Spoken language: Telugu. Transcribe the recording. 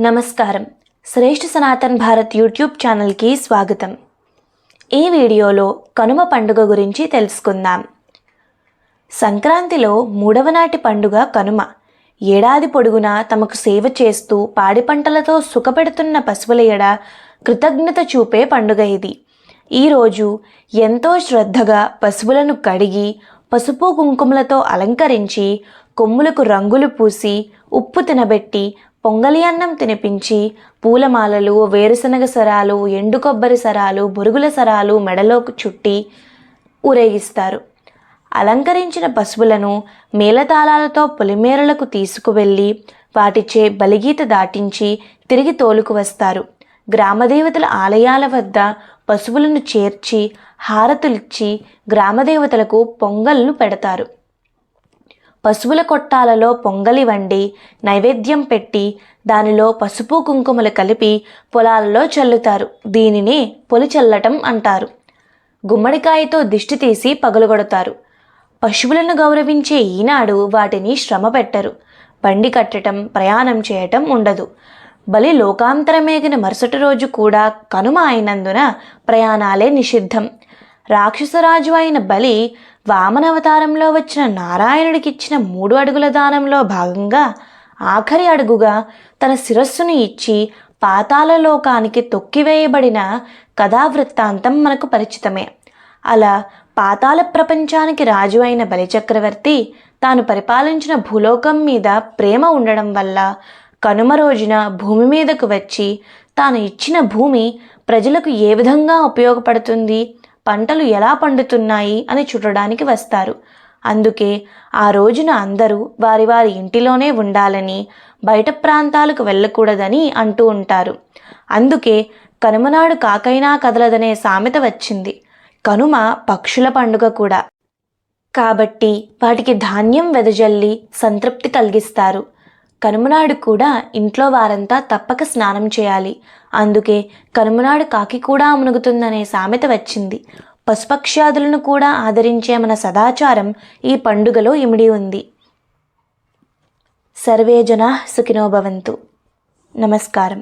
నమస్కారం. శ్రేష్ఠ సనాతన్ భారత్ యూట్యూబ్ ఛానల్కి స్వాగతం. ఈ వీడియోలో కనుమ పండుగ గురించి తెలుసుకుందాం. సంక్రాంతిలో మూడవ నాటి పండుగ కనుమ. ఏడాది పొడుగునా తమకు సేవ చేస్తూ పాడి పంటలతో సుఖపెడుతున్న పశువుల ఎడ కృతజ్ఞత చూపే పండుగ ఇది. ఈరోజు ఎంతో శ్రద్ధగా పశువులను కడిగి పసుపు కుంకుమలతో అలంకరించి కొమ్ములకు రంగులు పూసి ఉప్పు తినబెట్టి పొంగలి అన్నం తినిపించి పూలమాలలు, వేరుశనగ సరాలు, ఎండు కొబ్బరి సరాలు, బొరుగుల సరాలు మెడలోకి చుట్టి ఊరేగిస్తారు. అలంకరించిన పశువులను మేళతాళాలతో పొలిమేరలకు తీసుకువెళ్ళి వాటిచే బలిగీత దాటించి తిరిగి తోలుకు వస్తారు. గ్రామదేవతల ఆలయాల వద్ద పశువులను చేర్చి హారతులిచ్చి గ్రామదేవతలకు పొంగల్ను పెడతారు. పశువుల కొట్టాలలో పొంగలి వండి నైవేద్యం పెట్టి దానిలో పసుపు కుంకుమలు కలిపి పొలాలలో చల్లుతారు. దీనిని పొలి చల్లటం అంటారు. గుమ్మడికాయతో దిష్టి తీసి పగలగొడతారు. పశువులను గౌరవించే ఈనాడు వాటిని శ్రమ పెట్టరు. బండి కట్టడం, ప్రయాణం చేయటం ఉండదు. బలి లోకాంతరమేగిన మరుసటి రోజు కూడా కనుమ అయినందున ప్రయాణాలే నిషిద్ధం. రాక్షసరాజు అయిన బలి వామనవతారంలో వచ్చిన నారాయణుడికిచ్చిన 3 అడుగుల దానంలో భాగంగా ఆఖరి అడుగుగా తన శిరస్సును ఇచ్చి పాతాళలోకానికి తొక్కివేయబడిన కథావృత్తాంతం మనకు పరిచితమే. అలా పాతాళ ప్రపంచానికి రాజు అయిన బలిచక్రవర్తి తాను పరిపాలించిన భూలోకం మీద ప్రేమ ఉండడం వల్ల కనుమ రోజున భూమి మీదకు వచ్చి తాను ఇచ్చిన భూమి ప్రజలకు ఏ విధంగా ఉపయోగపడుతుంది, పంటలు ఎలా పండుతున్నాయి అని చూడడానికి వస్తారు. అందుకే ఆ రోజున అందరూ వారి వారి ఇంటిలోనే ఉండాలని, బయట ప్రాంతాలకు వెళ్ళకూడదని అంటూ ఉంటారు. అందుకే కనుమనాడు కాకైనా కదలదనే సామెత వచ్చింది. కనుమ పక్షుల పండుగ కూడా కాబట్టి వాటికి ధాన్యం వెదజల్లి సంతృప్తి కలిగిస్తారు. కనుమనాడు కూడా ఇంట్లో వారంతా తప్పక స్నానం చేయాలి. అందుకే కనుమనాడు కాకి కూడా మునుగుతుందనే సామెత వచ్చింది. పశుపక్ష్యాదులను కూడా ఆదరించే మన సదాచారం ఈ పండుగలో ఇమిడి ఉంది. సర్వే జనాః సుఖినో భవంతు. నమస్కారం.